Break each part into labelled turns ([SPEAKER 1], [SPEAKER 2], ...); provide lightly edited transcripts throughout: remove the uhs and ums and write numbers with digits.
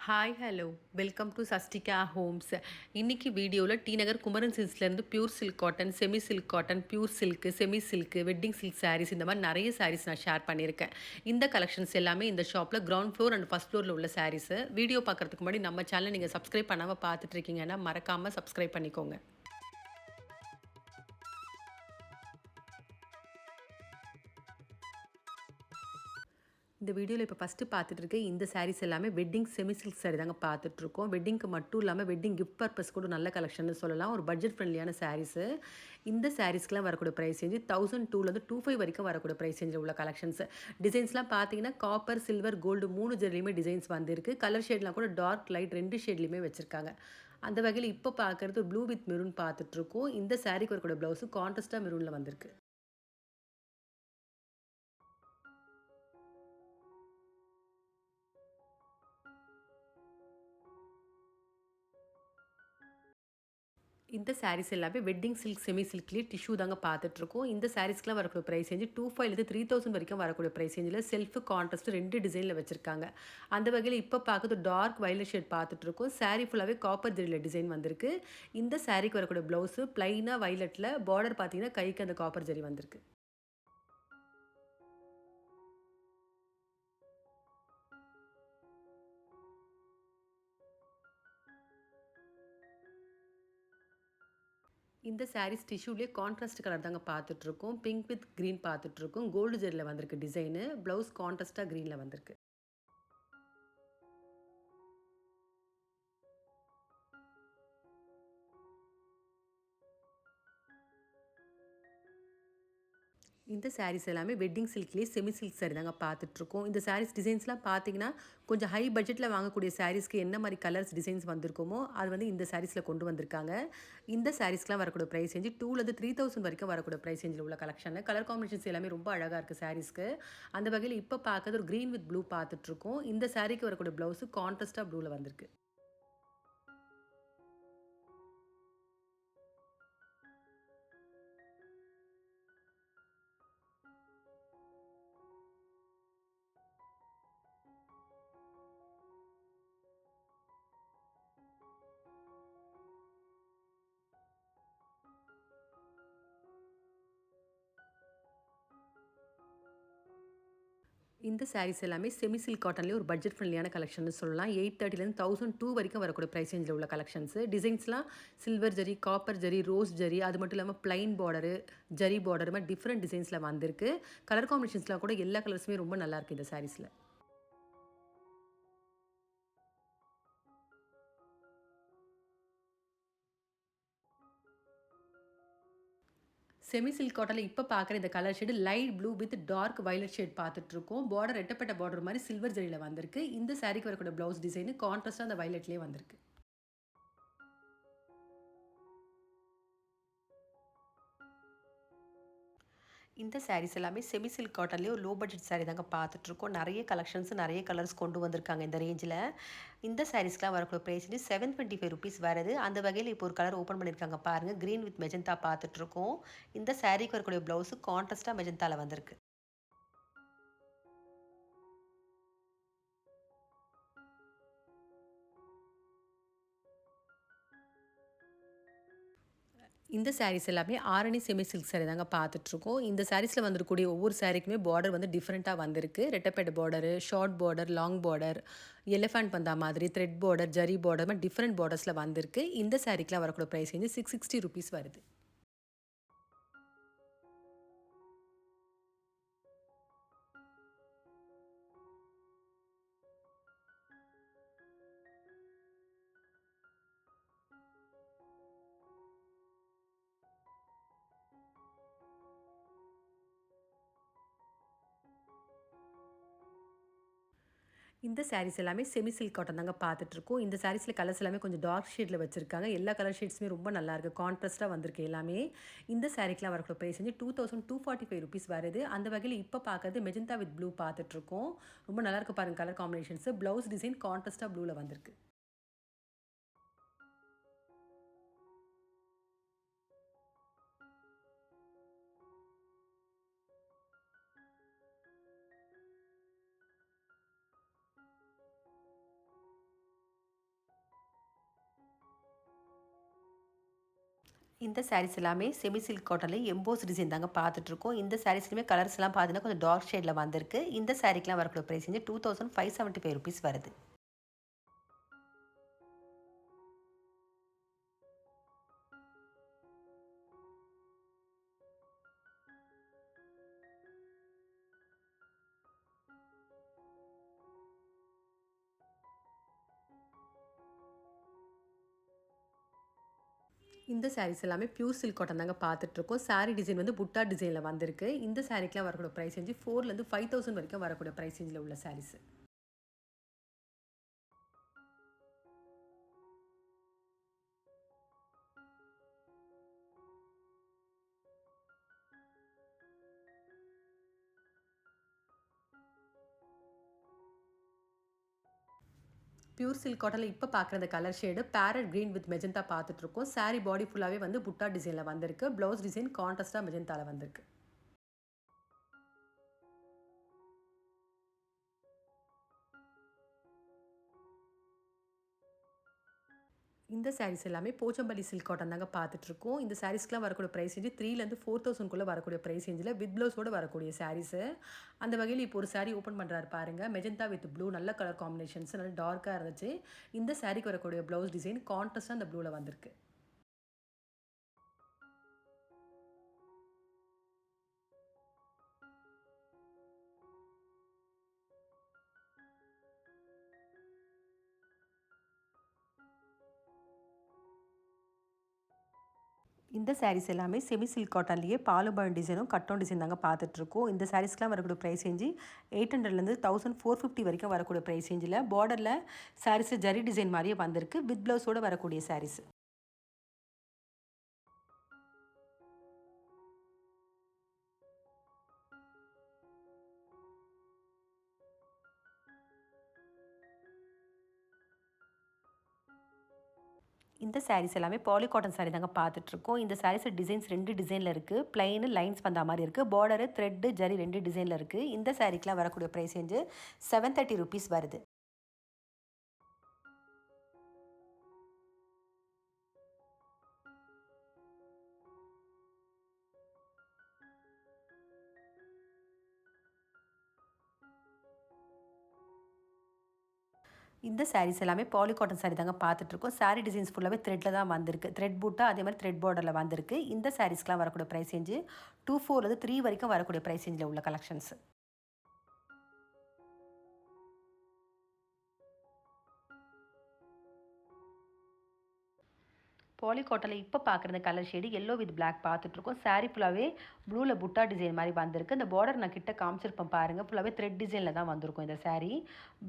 [SPEAKER 1] Hi hello welcome to Sastika homes. இன்னைக்கு வீடியோவில் T Nagar Kumaran சில்க்ஸ்லேருந்து pure silk cotton, semi silk cotton, pure silk, semi silk, wedding silk saris இந்த மாதிரி நிறைய சாரீஸ் நான் ஷேர் பண்ணியிருக்கேன். இந்த கலெக்ஷன்ஸ் எல்லாமே இந்த ஷாப்பில் கிரவுண்ட் ஃப்ளோர் அண்ட் ஃபஸ்ட் ஃப்ளோரில் உள்ள சாரீஸு. வீடியோ பார்க்குறதுக்கு முன்னாடி நம்ம சேனலை நீங்கள் சப்ஸ்கிரைப் பண்ணாமல் பார்த்துட்டு இருக்கீங்கன்னா மறக்காமல் சப்ஸ்கிரைப் பண்ணிக்கோங்க. இந்த வீடியோவில் இப்போ ஃபஸ்ட்டு பார்த்துட்டு இருக்க இந்த சாரீஸ் எல்லாமே வெட்டிங் செமி சில்க் சாரீ தாங்க பார்த்துட்ருக்கோம். வெட்டிங்க்கு மட்டும் இல்லாமல் வெட்டிங் கிஃப்ட் பர்பஸ் கூட நல்ல கலெக்ஷன் சொல்லலாம். ஒரு பட்ஜெட் ஃப்ரெண்ட்லியான சாரீஸு. இந்த சாரீஸ்க்குலாம் வரக்கூடிய ப்ரைஸ் ரேஞ்சு 1002லேருந்து 25 வரைக்கும் வரக்கூடிய ப்ரைஸ் ரேஞ்சில் உள்ள கலெக்ஷன்ஸ். டிசைன்ஸ்லாம் பார்த்தீங்கன்னா காப்பர், சில்வர், கோல்டு 3 ஜெர்லையுமே டிசைன்ஸ் வந்திருக்கு. கலர் ஷேட்லாம் கூட டார்க், லைட் 2 ஷேட்லையுமே வச்சுருக்காங்க. அந்த வகையில் இப்போ பார்க்குறது ப்ளூ வித் மெரூன் பார்த்துட்ருக்கோம். இந்த சாரீக்கு வரக்கூடிய ப்ளவுஸு கான்ட்ராஸ்ட்டாக மெரூனில் வந்திருக்கு. இந்த சாரீஸ் எல்லாமே வெட்டிங் சில்க், செமி சில்க்லேயே டிஷ்யூ தாங்க பார்த்துட்ருக்கோம். இந்த சாரீஸ்க்குலாம் வரக்கூடிய ப்ரைஸ் ரேஞ்சு 2500 3000 வரைக்கும் வரக்கூடிய ப்ரைஸ் ரேஞ்சில் செல்ஃபு கான்ட்ராஸ்ட் 2 டிசைனில் வச்சுருக்காங்க. அந்த வகையில் இப்போ பார்க்குறது டார்க் வயலட் ஷேட் பார்த்துட்ருக்கோம். சாரீ ஃபுல்லாகவே காப்பர் ஜெரியில் டிசைன் வந்திருக்கு. இந்த சாரீக்கு வரக்கூடிய ப்ளவுஸு ப்ளைனாக வயலட்டில், பார்டர் பார்த்தீங்கன்னா கைக்கு அந்த காப்பர் ஜெரி வந்திருக்கு. இந்த சாரீஸ் டிஷ்யூலேயே கான்ட்ராஸ்ட் கலர் தாங்க பார்த்துட்ருக்கோம். பிங்க் வித் க்ரீன் பார்த்துட்ருக்கோம். கோல்டு ஜெரியில் வந்திருக்கு டிசைனு. ப்ளவுஸ் கான்ட்ராஸ்ட்டாக க்ரீனில் வந்திருக்கு. இந்த சாரீஸ் எல்லாமே வெட்டிங் சில்க்லேயே செமி சில்க் சாரீ தாங்க பார்த்துட்ருக்கோம். இந்த சாரீஸ் டிசைன்ஸ்லாம் பார்த்தீங்கன்னா கொஞ்சம் ஹை பட்ஜெட்டில் வாங்கக்கூடிய சாரீஸ்க்கு என்ன மாதிரி கலர்ஸ் டிசைன்ஸ் வந்திருக்குமோ அது வந்து இந்த சாரீஸில் கொண்டு வந்திருக்காங்க. இந்த சாரீஸ்க்குலாம் வரக்கூடிய ப்ரைஸ் ரேஞ்சு 2லேருந்து 3000 வரைக்கும் வரக்கூடிய ப்ரைஸ் ரேஞ்சில் உள்ள கலெக்ஷன். கலர் காம்பினேஷன்ஸ் எல்லாமே ரொம்ப அழகாக இருக்குது சாரீஸ்க்கு. அந்த வகையில் இப்போ பார்க்கறது ஒரு க்ரீன் வித் ப்ளூ பார்த்துட்ருக்கோம். இந்த சாரீக்கு வரக்கூடிய ப்ளவுஸு கான்ட்ராஸ்ட்டாக ப்ளூவில் வந்திருக்கு. இந்த சாரீஸ் எல்லாமே செமி சில்க் காட்டன்லேயே ஒரு பட்ஜெட் ஃப்ரெண்ட்லியான கலெக்ஷன் சொல்லலாம். 830லேருந்து 1002 வரைக்கும் வரக்கூடிய ப்ரைஸ் ரேஞ்சில் உள்ள கலெக்ஷன்ஸ். டிசைன்ஸ்லாம் silver zari, copper zari, rose zari, அது மட்டும் இல்லாமல் பிளைன் பார்டரு, ஜரி பார்டர் மாதிரி டிஃப்ரெண்ட் டிசைன்ஸில் வந்திருக்கு. கலர் காம்பினேஷன்ஸ்லாம் கூட எல்லா கலர்ஸுமே ரொம்ப நல்லாயிருக்கு இந்த சாரீஸில். செமி சில்க் காட்டனில் இப்போ பார்க்குற இந்த colour shade light blue with dark violet shade பார்த்துட்ருக்கோம். பார்டர் ரெட்டப்பட்ட பார்டர் மாதிரி சில்வர் ஜரியில் வந்திருக்கு. இந்த சாரீக்கு வரக்கூடிய ப்ளவுஸ் டிசைனு கான்ட்ராஸ்ட்டாக அந்த வயலட்லேயே வந்திருக்கு. இந்த சாரீஸ் எல்லாமே செமி சில்க் காட்டன்லேயே ஒரு லோ பட்ஜெட் சாரீ தாங்க பார்த்துட்ருக்கோம். நிறைய கலெக்ஷன்ஸ், நிறைய கலர்ஸ் கொண்டு வந்திருக்காங்க இந்த ரேஞ்சில். இந்த சாரீஸ்க்குலாம் வரக்கூடிய ப்ரைஸ் வந்து 725 ருபீஸ் வருது. அந்த வகையில் இப்போ ஒரு கலர் ஓப்பன் பண்ணியிருக்காங்க பாருங்கள். க்ரீன் வித் மெஜந்தா பார்த்துட்ருக்கோம். இந்த சாரீக்கு வரக்கூடிய ப்ளவுஸு கான்ட்ராஸ்ட்டாக மெஜந்தாவில் வந்திருக்கு. இந்த சாரீஸ் எல்லாமே ஆரணி செமி சில்க் சாரீ தாங்க பார்த்துட்ருக்கோம். இந்த சாரீஸில் வந்துருக்கக்கூடிய ஒவ்வொரு சாரீக்குமே பார்டர் வந்து டிஃப்ரெண்ட்டாக வந்திருக்கு. ரெட்டப்பேட் border, short border, long border, elephant பந்தா மாதிரி, த்ரெட் பார்டர், ஜரி பார்டர் மாதிரி டிஃப்ரெண்ட் பார்டர்ஸில் வந்திருக்கு. இந்த சாரீக்கெலாம் வரக்கூடிய ப்ரைஸ் வந்து 660 ருபீஸ் வருது. இந்த சாரீஸ் எல்லாமே செமி சில்க் காட்டன் தாங்க பார்த்துட்ருக்கோம். இந்த சாரீஸில் கலர்ஸ் எல்லாமே கொஞ்சம் டார்க் ஷேடில் வச்சுருக்காங்க. எல்லா கலர் ஷேட்ஸுமே ரொம்ப நல்லாயிருக்கு. கான்ட்ராஸ்ட்டாக வந்திருக்கு எல்லாமே. இந்த சாரீக்கெலாம் வரக்கூடிய ப்ரைஸ் வந்து 2245 ருபீஸ் வருது. அந்த வகையில் இப்போ பார்க்குறது மெஜந்தா வித் ப்ளூ பார்த்துட்ருக்கோம். ரொம்ப நல்லாயிருக்கு பாருங்கள் கலர் காம்பினேஷன்ஸு. ப்ளவுஸ் டிசைன் கான்ட்ராஸ்ட்டாக ப்ளூவில் வந்திருக்கு. இந்த சாரீஸ் எல்லாமே செமி சில்க் காட்டன்லேயே எம்போஸ் டிசைன் தாங்க பார்த்துட்ருக்கோம். இந்த சாரீஸ்லையுமே கலர்ஸ்லாம் பார்த்தீங்கன்னா கொஞ்சம் டார்க் ஷேடில் வந்திருக்கு. இந்த சாரீக்கெலாம் வரக்கூடிய ப்ரைஸ் வந்து ₹2575 வருது. இந்த சாரீஸ் எல்லாமே பியூர் சில்க் காட்டன் தாங்க பார்த்துட்ருக்கோம். சாரீ டிசைன் வந்து புட்டா டிசைனில் வந்திருக்கு. இந்த சாரீக்கெலாம் வரக்கூடிய ப்ரைஸ் ரேஞ்சு 4லேருந்து 5000 வரைக்கும் வரக்கூடிய ப்ரைஸ் ரேஞ்சில் உள்ள சாரீஸ். பியூர் சில்க் காட்டனில் இப்போ பார்க்குற அந்த colour shade farad green with magenta பார்த்துட்ருக்கோம். சாரீ பாடி ஃபுல்லாகவே வந்து புட்டா டிசைனில் வந்திருக்கு. ப்ளவுஸ் டிசைன் கான்ட்ராஸ்ட்டாக மெஜந்தாவில் வந்திருக்கு. இந்த சாரீஸ் எல்லாமே போச்சம்பள்ளி சில்க் காட்டன் தாங்க பார்த்துட்ருக்கோம். இந்த சாரீஸ்க்குலாம் வரக்கூடிய ப்ரைஸ் ரேஞ்சு 3லேருந்து 4000 வரக்கூடிய ப்ரைஸ் ரேஞ்சில் வித் ப்ளவுஸோடு வரக்கூடிய சாரீஸு. அந்த வகையில் இப்போ ஒரு சாரீ ஓப்பன் பண்ணுறாரு பாருங்கள். மெஜந்தா வித் ப்ளூ நல்ல கலர் காம்பினேஷன்ஸ் நல்ல டார்க்காக இருந்துச்சு. இந்த சாரீக்கு வரக்கூடிய ப்ளவுஸ் டிசைன் கான்ட்ராஸ்ட்டாக அந்த ப்ளூவில் வந்திருக்கு. இந்த சாரீஸ் எல்லாமே செமி சில்க் காட்டன்லேயே பாலுபான் டிசைனும் கட்டோன் டிசைன் தாங்க பார்த்துட்ருக்கோம். இந்த சாரீஸ்க்குலாம் வரக்கூடிய ப்ரைஸ் ரேஞ்சு 800லேருந்து 1450 வரைக்கும் வரக்கூடிய ப்ரைஸ் ரேஞ்சில் பார்டரில் சாரீஸ் ஜரி டிசைன் மாதிரியே வந்திருக்கு. வித் ப்ளவுஸோடு வரக்கூடிய சாரீஸ். இந்த சாரீஸ் எல்லாமே பாலி காட்டன் சாரீ தாங்க பார்த்துட்ருக்கோம். இந்த சாரீஸ் டிசைன்ஸ் 2 டிசைனில் இருக்குது. பிளைனு லைன்ஸ் வந்த மாதிரி இருக்குது. பார்டரு த்ரெட்டு ஜரி 2 டிசைனில் இருக்குது. இந்த சாரீக்கெலாம் வரக்கூடிய ப்ரைஸ் ரேஞ்சு ₹730 வருது. இந்த சாரீஸ் எல்லாமே பாலி காட்டன் சாரீ தாங்க பார்த்துட்ருக்கோம். சாரீ டிசைன்ஸ் ஃபுல்லாகவே த்ரெட்டில் தான் வந்திருக்கு. த்ரெட் பூட்டா அதே மாதிரி த்ரெட் பார்டரில் வந்திருக்கு. இந்த சாரீஸ்க்குலாம் வரக்கூடிய ப்ரைஸ் ரேஞ்சு 24லேருந்து 3 வரைக்கும் வரக்கூடிய ப்ரைஸ் ரேஞ்சில் உள்ள கலெக்ஷன்ஸ். பாலி காட்டனில் இப்போ பார்க்குற colour shade yellow with black பார்த்துட்ருக்கோம். சாரீ ஃபுல்லாகவே ப்ளூவில் புட்டா டிசைன் மாதிரி வந்திருக்கு. இந்த பார்டர் நான் கிட்ட காமிச்சிருப்பேன் பாருங்கள். ஃபுல்லாகவே த்ரெட் டிசைனில் தான் வந்திருக்கும் இந்த சாரீ.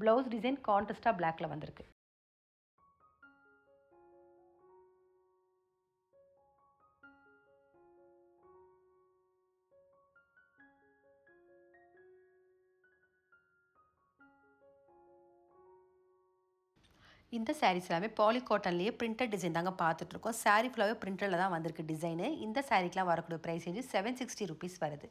[SPEAKER 1] ப்ளவுஸ் டிசைன் கான்ட்ராஸ்ட்டாக பிளாக்ல வந்திருக்கு. இந்த சாரீஸ் எல்லாமே பாலி காட்டன்லேயே பிரிண்டட் டிசைன் தாங்க பார்த்துட்ருக்கோம். சாரீ ஃபுல்லாகவே பிரிண்டடில் தான் வந்திருக்கு டிசைனு. இந்த சாரீக்கெலாம் வரக்கூடிய ப்ரைஸ் ரேஞ்சு ₹760 வருது.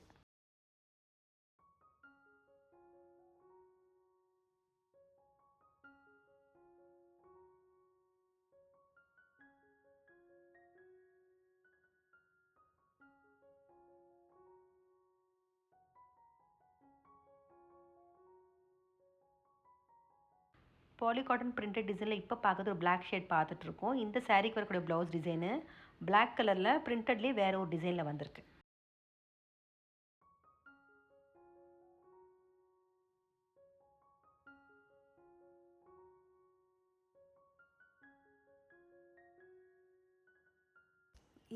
[SPEAKER 1] பாலி காட்டன் பிரிண்டட் டிசைனில் இப்போ பார்க்குறது ஒரு பிளாக் ஷேட் பார்த்துட்ருக்கோம். இந்த சாரீக்கு வரக்கூடிய ப்ளவுஸ் டிசைனு பிளாக் கலரில் பிரிண்டட்லேயே வேறு ஒரு டிசைனில் வந்திருக்கு.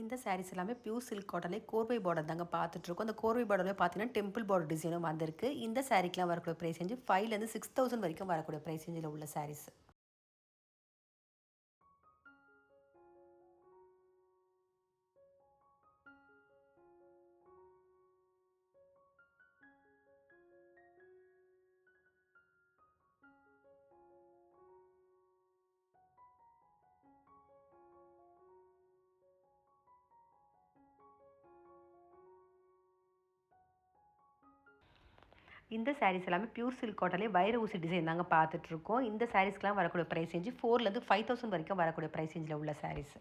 [SPEAKER 1] இந்த சாரீஸ் எல்லாமே பியூர் சில்க் காட்டன்லேயே கோர்வை பார்டர் தாங்க பார்த்துட்ருக்கோம். அந்த கோர்வை பார்டரில் பார்த்தீங்கன்னா டெம்பிள் பார்டர் டிசைனும் வந்திருக்கு. இந்த சாரீக்கெலாம் வரக்கூடிய ப்ரைஸ் ரேஞ்சு 5லேருந்து 6000 வரைக்கும் வரக்கூடிய ப்ரைஸ் ரேஞ்சில் உள்ள சாரீஸ். இந்த சாரீஸ் எல்லாமே பியூர் சில்க் காட்டன்லேயே வைர ஊசி டிசைன் தாங்க பார்த்துட்ருக்கோம். இந்த சாரீஸ்க்கெலாம் வரக்கூடிய ப்ரைஸ் ரேஞ்சு 4லேருந்து 5000 வரைக்கும் வரக்கூடிய ப்ரைஸ் ரேஞ்சில் உள்ள சாரீஸ்.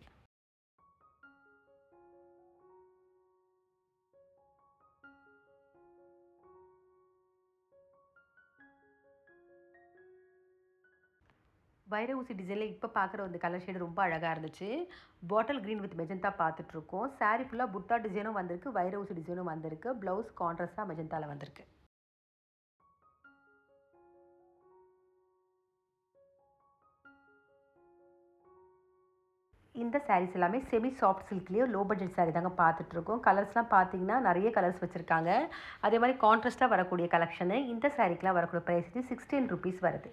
[SPEAKER 1] வைர ஊசி டிசைனில் இப்போ பார்க்குற அந்த கலர் ஷேடு ரொம்ப அழகாக இருந்துச்சு. பாட்டில் க்ரீன் வித் மெஜந்தா பார்த்துட்ருக்கோம். சாரீ ஃபுல்லாக புட்டா டிசைனும் வந்திருக்கு, வைர ஊசி டிசைனும் வந்திருக்கு. ப்ளவுஸ் கான்ட்ராஸ்ட்டாக மெஜந்தாவில் வந்திருக்கு. இந்த சாரீஸ் எல்லாமே செமி சாஃப்ட் சில்க்லேயே லோ பட்ஜெட் சாரீ தாங்க பார்த்துட்ருக்கோம். கலர்ஸ்லாம் பார்த்தீங்கன்னா நிறைய கலர்ஸ் வச்சுருக்காங்க. அதே மாதிரி கான்ட்ராஸ்ட்டாக வரக்கூடிய கலெக்ஷனு. இந்த சாரீக்கெலாம் வரக்கூடிய ப்ரைஸ் ₹16 வருது.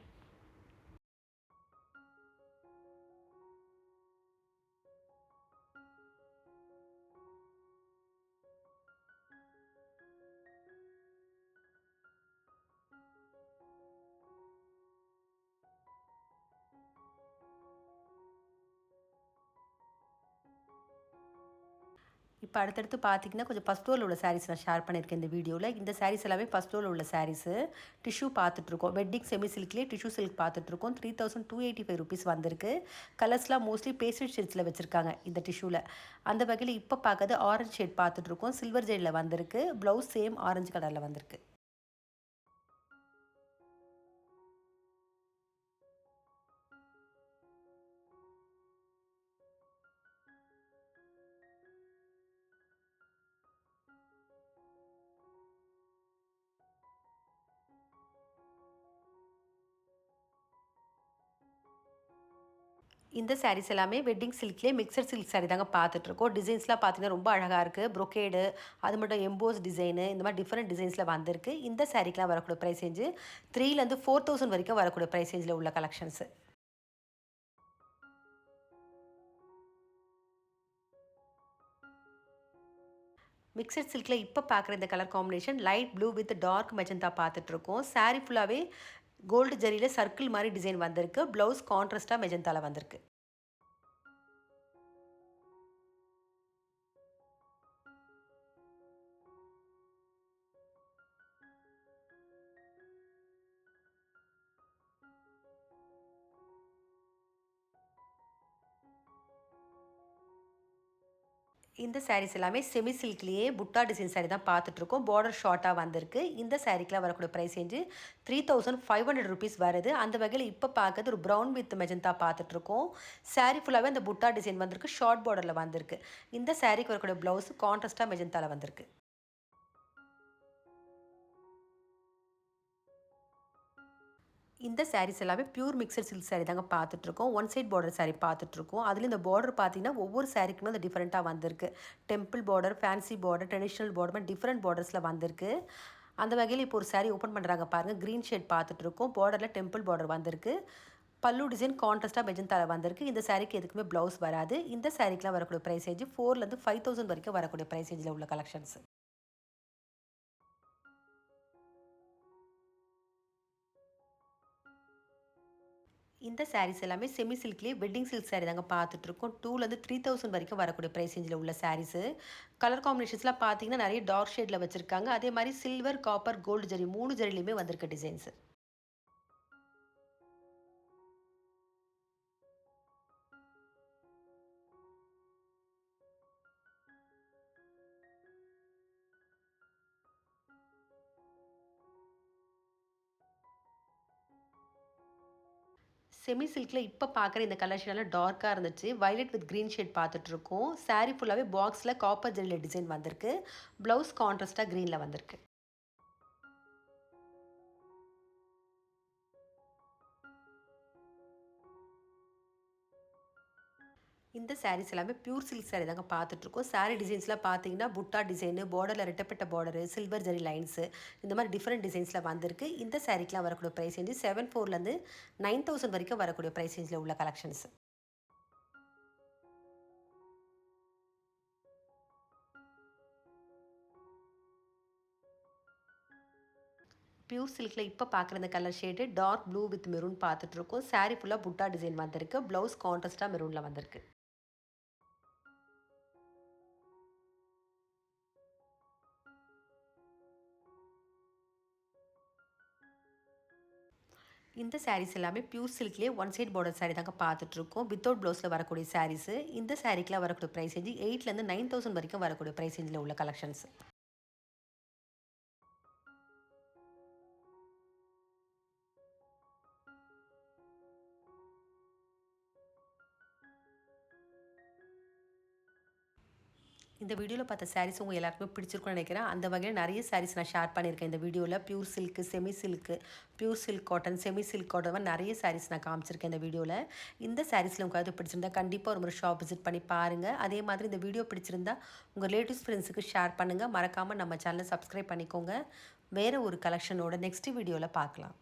[SPEAKER 1] இப்போ அடுத்தடுத்து பார்த்தீங்கன்னா கொஞ்சம் ஃபர்ஸ்ட் ரோவில் உள்ள சாரீஸ் நான் ஷேர் பண்ணியிருக்கேன் இந்த வீடியோவில். இந்த சாரீஸ் எல்லாமே ஃபர்ஸ்ட் ரோவில் உள்ள சாரீஸு. டிஷ்யூ பார்த்துட்ருக்கோம். வெட்டிங் செமி சில்க்லேயே டிஷ்யூ சில்க் பார்த்துட்ருக்கோம். ₹3285 வந்திருக்கு. கலர்ஸ்லாம் மோஸ்ட்லி பேஸ்டல் ஷேட்ஸில் வச்சுருக்காங்க இந்த டிஷ்யூவில். அந்த வகையில் இப்போ பார்க்கறது ஆரஞ்சு ஷேட் பார்த்துட்ருக்கோம். சில்வர் ஜெயிலில் வந்திருக்கு. ப்ளவுஸ் சேம் ஆரஞ்சு கலரில் வந்திருக்கு. இந்த சாரீஸ் எல்லாமே வெட்டிங் சில்க்லேயே மிக்சர் சில்க் சாரீ தாங்க பார்த்துட்ருக்கோம். டிசைன்ஸ்லாம் பார்த்தீங்கன்னா ரொம்ப அழகாக இருக்குது. ப்ரொக்கேடு, அது மட்டும் எம்போஸ் டிசைனு, இந்த மாதிரி டிஃப்ரெண்ட் டிசைன்ஸில் வந்திருக்கு. இந்த சாரீக்கெலாம் வரக்கூடிய ப்ரைஸ் ரேஞ்சு 3,000 4,000 வரைக்கும் வரக்கூடிய ப்ரைஸ் ரேஞ்சில் உள்ள கலெக்ஷன்ஸு. மிக்சர் சில்கில் இப்போ பார்க்குற இந்த colour combination light blue with dark magenta பார்த்துட்ருக்கோம். சாரீ ஃபுல்லாகவே கோல்டு ஜரியில் சர்க்கிள் மாதிரி டிசைன் வந்திருக்கு. ப்ளவுஸ் கான்ட்ராஸ்ட்டாக மெஜந்தாவில் வந்திருக்கு. இந்த சாரீஸ் எல்லாமே செமி சில்க்லேயே புட்டா டிசைன் சாரீ தான் பார்த்துட்ருக்கோம். பார்டர் ஷார்ட்டாக வந்திருக்கு. இந்த சாரீக்கெலாம் வரக்கூடிய ப்ரைஸ் ரேஞ்சு ₹3,500 வருது. அந்த வகையில் இப்போ பார்க்குறது ஒரு ப்ரௌன் வித் மெஜந்தா பார்த்துட்ருக்கோம். சாரீ ஃபுல்லாகவே அந்த புட்டா டிசைன் வந்திருக்கு. ஷார்ட் பார்டரில் வந்திருக்கு. இந்த சாரீக்கு வரக்கூடிய ப்ளவுஸ் கான்ட்ராஸ்ட்டாக மெஜந்தாவில் வந்திருக்கு. இந்த சாரீஸ் எல்லாமே பியூர் மிக்சர் சில்க் சாரீ தாங்க பார்த்துட்ருக்கோம். ஒன் சைட் பார்டர் சாரீ பார்த்துட்ருக்கோம். அதில் இந்த பார்டர் பார்த்தீங்கன்னா ஒவ்வொரு சாரீக்குமே அது டிஃப்ரெண்ட்டாக வந்திருக்கு. Temple border, fancy border, traditional border மாதிரி டிஃப்ரெண்ட் பார்டர்ஸில் வந்திருக்கு. அந்த வகையில் இப்போ ஒரு சாரீ ஓப்பன் பண்ணுறாங்க பாருங்கள். க்ரீன் ஷேட் பார்த்துட்ருக்கோம். பார்டரில் டெம்பிள் பார்டர் வந்திருக்கு. பல்லு டிசைன் கான்ட்ராஸ்ட்டாக மெஜந்தாவில் வந்திருக்கு. இந்த சாரீக்கு எதுக்குமே ப்ளவுஸ் வராது. இந்த சாரீக்கெலாம் வரக்கூடிய ப்ரைஸ் ரேஞ்சு 4,000 5,000 வரைக்கும் வரக்கூடிய ப்ரைஸ் ரேஞ்சில் உள்ள கலெக்ஷன்ஸ். இந்த சாரீஸ் எல்லாமே செமி சில்க்லேயே வெட்டிங் சில்க் சாரீ தாங்க பார்த்துட்ருக்கோம். 2,000 3,000 வரைக்கும் வரக்கூடிய ப்ரைஸ் ரேஞ்சில் உள்ள சாரீஸு. கலர் காம்பினேஷன்ஸ்லாம் பார்த்தீங்கன்னா நிறைய டார்க் ஷேடில் வச்சுருக்காங்க. அதே மாதிரி சில்வர், காப்பர், கோல்டு ஜரி 3 ஜரிலையுமே வந்திருக்க டிசைன்ஸு. செமி சில்கில் இப்போ பார்க்குற இந்த கலர் ஷேடெல்லாம் டார்க்காக இருந்துச்சு. வயலட் வித் க்ரீன் ஷேட் பார்த்துட்ருக்கோம். சாரீ ஃபுல்லாகவே பாக்ஸில் காப்பர் ஜெல்லில் டிசைன் வந்திருக்கு. ப்ளவுஸ் கான்ட்ராஸ்ட்டாக க்ரீனில் வந்திருக்கு. இந்த சாரீஸ் எல்லாமே பியூர் சில்க் சாரீ தாங்க பார்த்துட்ருக்கோம். சாரீ டிசைன்ஸ்லாம் பார்த்தீங்கன்னா புட்டா டிசைனு, பார்டரில் ரெட்டப்பட்ட பார்டரு, சில்வர் ஜரி லைன்ஸு, இந்த மாதிரி டிஃப்ரெண்ட் டிசைன்ஸில் வந்திருக்கு. இந்த சாரீக்கெலாம் வரக்கூடிய ப்ரைஸ் ரேஞ்சு 7,400 9,000 வரைக்கும் வரக்கூடிய ப்ரைஸ் ரேஞ்சில் உள்ள கலெக்ஷன்ஸ். பியூர் சில்கில் இப்போ பார்க்குற இந்த colour shade dark blue with maroon பார்த்துட்ருக்கோம். சாரீ ஃபுல்லாக புட்டா டிசைன் வந்திருக்கு. ப்ளவுஸ் கான்ட்ராஸ்ட்டாக மெரூனில் வந்திருக்கு. இந்த சாரீஸ் எல்லாமே பியூர் சில்க்லேயே ஒன் சைட் பார்டர் சாரீ தாங்க பார்த்துட்ருக்கோம். வித்தவுட் ப்ளவுஸில் வரக்கூடிய சாரீஸு. இந்த சாரீக்கெலாம் வரக்கூடிய ப்ரைஸ் ரேஞ்சு 8,000 9,000 வரைக்கும் வரக்கூடிய ப்ரைஸ் ரேஞ்சில் உள்ள கலெக்ஷன்ஸ். இந்த வீடியோவில் பார்த்த சாரீஸ் உங்கள் எல்லாருக்குமே பிடிச்சிருக்கும்னு நினைக்கிறேன். அந்த வகையில் நிறைய சாரீஸ் நான் ஷேர் பண்ணியிருக்கேன் இந்த வீடியோவில். Pure silk, semi silk, pure silk cotton, semi silk cotton மாதிரி நிறைய சாரீஸ் நான் காமிச்சிருக்கேன் இந்த வீடியோவில். இந்த சாரீஸில் உங்களுக்கு பிடிச்சிருந்தா கண்டிப்பாக ஒரு முறை ஷாப் விசிட் பண்ணி பாருங்கள். அதே மாதிரி இந்த வீடியோ பிடிச்சிருந்தா உங்கள் ரிலேட்டிவ்ஸ் ஃப்ரெண்ட்ஸுக்கு ஷேர் பண்ணுங்கள். மறக்காமல் நம்ம சேனலை சப்ஸ்கிரைப் பண்ணிக்கோங்க. வேறு ஒரு கலெக்ஷனோட நெக்ஸ்ட் வீடியோவில் பார்க்கலாம்.